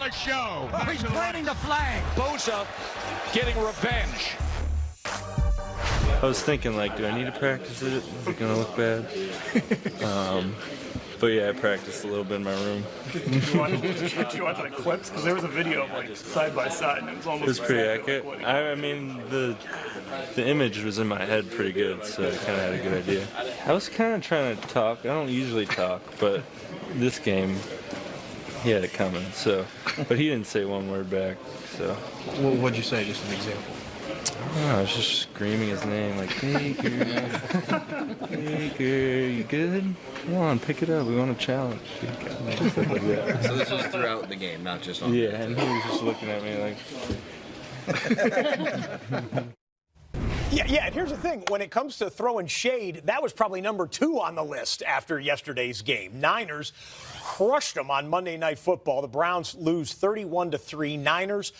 a show. Oh, he's planting the flag. Bosa getting revenge. I was thinking, like, do I need to practice it? Is it going to look bad? But yeah, I practiced a little bit in my room. Did you watch like clips? Because there was a video of like side by side, and it was almost. It was pretty accurate. I mean, the image was in my head pretty good, so I kind of had a good idea. I was kind of trying to talk. I don't usually talk, but this game, he had it coming. So, but he didn't say one word back. So. Well, what'd you say? Just an example. I was just screaming his name, like, Baker, Baker, you good? Come on, pick it up. We want a challenge. Stuff like that. So this was throughout the game, not just on. Yeah, and he was just looking at me like. Yeah, and here's the thing. When it comes to throwing shade, that was probably number 2 on the list after yesterday's game. Niners crushed them on Monday Night Football. The Browns lose 31-3. Niners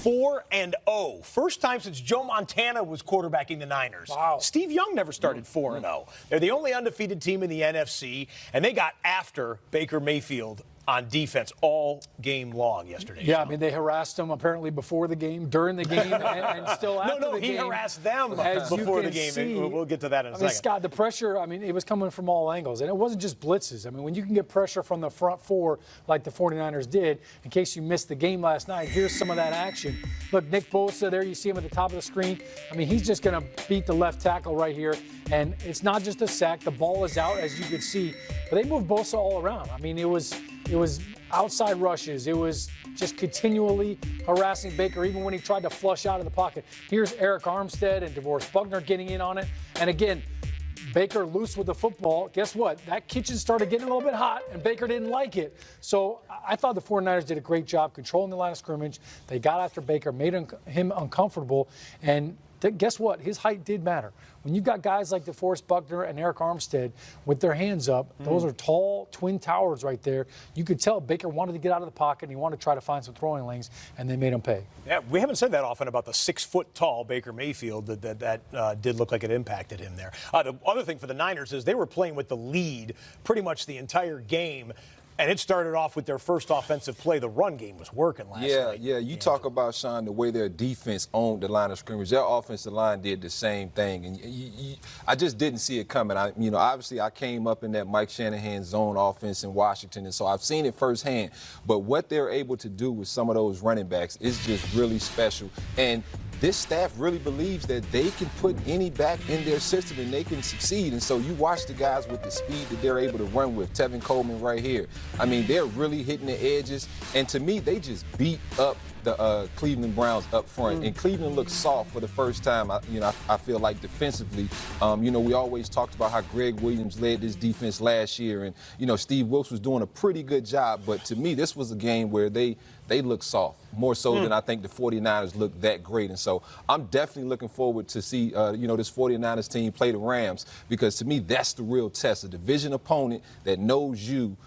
4-0. First time since Joe Montana was quarterbacking the Niners. Wow. Steve Young never started 4-0. They're the only undefeated team in the NFC, and they got after Baker Mayfield on defense all game long yesterday. Yeah, I mean, they harassed him apparently before the game, during the game, and still after the game. No, he harassed them before the game. See, we'll get to that in a second. Scott, the pressure, I mean, it was coming from all angles. And it wasn't just blitzes. I mean, when you can get pressure from the front four like the 49ers did, in case you missed the game last night, here's some of that action. Look, Nick Bosa, there you see him at the top of the screen. I mean, he's just going to beat the left tackle right here. And it's not just a sack. The ball is out, as you could see. But they moved Bosa all around. I mean, it was outside rushes. It was just continually harassing Baker, even when he tried to flush out of the pocket. Here's Eric Armstead and DeVorce Buckner getting in on it. And again, Baker loose with the football. Guess what? That kitchen started getting a little bit hot, and Baker didn't like it. So I thought the 49ers did a great job controlling the line of scrimmage. They got after Baker, made him uncomfortable, and guess what? His height did matter. When you've got guys like DeForest Buckner and Eric Armstead with their hands up, those are tall twin towers right there. You could tell Baker wanted to get out of the pocket and he wanted to try to find some throwing lanes, and they made him pay. Yeah, we haven't said that often about the 6-foot-tall Baker Mayfield that did look like it impacted him there. The other thing for the Niners is they were playing with the lead pretty much the entire game. And it started off with their first offensive play. The run game was working last night. Yeah. You talk about, Shaun, the way their defense owned the line of scrimmage. Their offensive line did the same thing. And I just didn't see it coming. Obviously I came up in that Mike Shanahan zone offense in Washington, and so I've seen it firsthand. But what they're able to do with some of those running backs is just really special. And this staff really believes that they can put any back in their system and they can succeed. And so you watch the guys with the speed that they're able to run with. Tevin Coleman right here. I mean, they're really hitting the edges. And to me, they just beat up the Cleveland Browns up front. And Cleveland looked soft for the first time, I feel like defensively. We always talked about how Greg Williams led this defense last year. And, Steve Wilkes was doing a pretty good job. But to me, this was a game where they looked soft, more so than I think the 49ers looked that great. And so I'm definitely looking forward to see, this 49ers team play the Rams, because to me, that's the real test, a division opponent that knows you.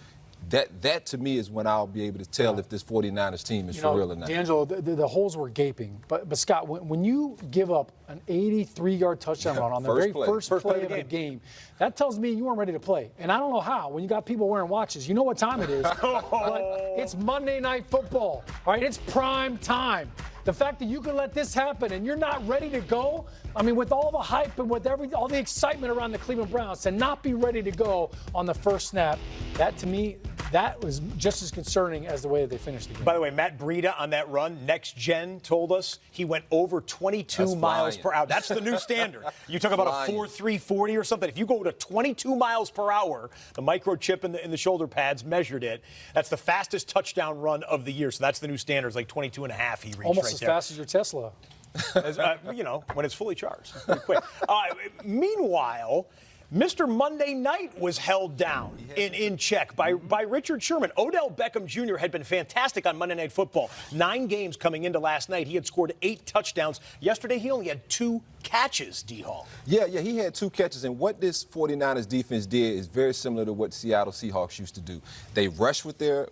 That to me is when I'll be able to tell if this 49ers team is for real or not. D'Angelo, the holes were gaping. But Scott, when you give up an 83-yard touchdown run on the very first play of the game, that tells me you weren't ready to play. And I don't know how. When you got people wearing watches, you know what time it is. But it's Monday Night Football. All right, it's prime time. The fact that you can let this happen and you're not ready to go, I mean, with all the hype and with all the excitement around the Cleveland Browns, to not be ready to go on the first snap, that to me, that was just as concerning as the way that they finished the game. By the way, Matt Breida on that run, Next Gen told us he went over 22 miles per hour. That's the new standard. You talk about a 4.3 40 or something. If you go to 22 miles per hour, the microchip in the shoulder pads measured it. That's the fastest touchdown run of the year. So that's the new standard. It's like 22 and a half he reached almost right as there. fast as your Tesla. When it's fully charged. Pretty quick. Meanwhile, Mr. Monday Night was held down in check by Richard Sherman. Odell Beckham Jr. had been fantastic on Monday Night Football. 9 games coming into last night. He had scored 8 touchdowns. Yesterday, he only had 2 catches, D-Hall. Yeah, he had 2 catches. And what this 49ers defense did is very similar to what Seattle Seahawks used to do. They rush with their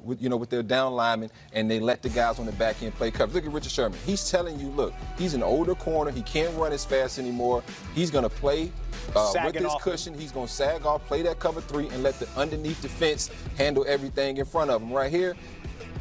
down linemen, and they let the guys on the back end play coverage. Look at Richard Sherman. He's telling you, look, he's an older corner. He can't run as fast anymore. He's going to play with his cushion. He's going to sag off, play that cover 3, and let the underneath defense handle everything in front of him. Right here,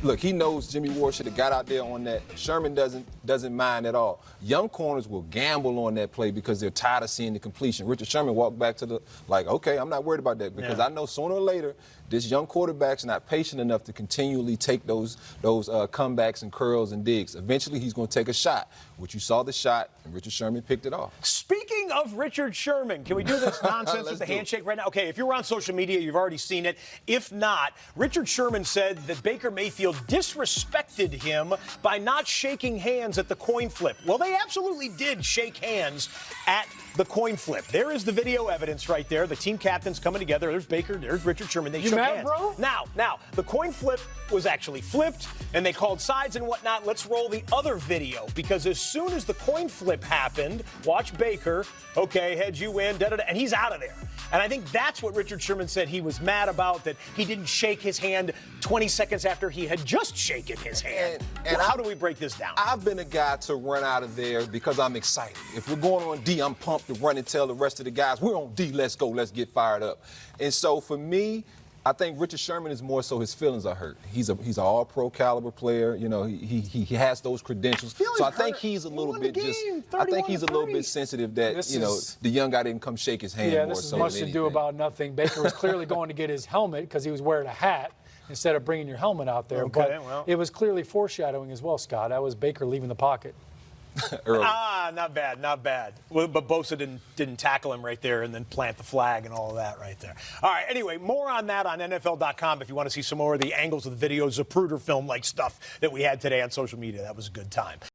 Look, he knows Jimmy Ward should have got out there on that. Sherman doesn't mind at all. Young corners will gamble on that play because they're tired of seeing the completion. Richard Sherman walked back to the, like, okay, I'm not worried about that because I know sooner or later this young quarterback's not patient enough to continually take those comebacks and curls and digs. Eventually, he's going to take a shot, which you saw the shot, and Richard Sherman picked it off. Speaking of Richard Sherman, can we do this nonsense with the handshake right now? Okay, if you're on social media, you've already seen it. If not, Richard Sherman said that Baker Mayfield disrespected him by not shaking hands at the coin flip. Well, they absolutely did shake hands at the coin flip. There is the video evidence right there. The team captains coming together. There's Baker, there's Richard Sherman. They shook hands. Bro? Now, the coin flip was actually flipped, and they called sides and whatnot. Let's roll the other video, because as soon as the coin flip happened, watch Baker, okay, heads you win, da-da-da, and he's out of there. And I think that's what Richard Sherman said he was mad about, that he didn't shake his hand 20 seconds after he had just shaken his hand. And how do we break this down? I've been a guy to run out of there because I'm excited. If we're going on D, I'm pumped to run and tell the rest of the guys, we're on D, let's go, let's get fired up. And so for me, I think Richard Sherman is more so his feelings are hurt. He's an all-pro caliber player. You know, he has those credentials. So I think he's a little bit sensitive that, the young guy didn't come shake his hand more so than anything. This is much to do about nothing. Baker was clearly going to get his helmet because he was wearing a hat instead of bringing your helmet out there. Okay, but it was clearly foreshadowing as well, Scott. That was Baker leaving the pocket. Not bad. Well, but Bosa didn't tackle him right there and then plant the flag and all of that right there. All right, anyway, more on that on NFL.com if you want to see some more of the angles of the videos, Zapruder film-like stuff that we had today on social media. That was a good time.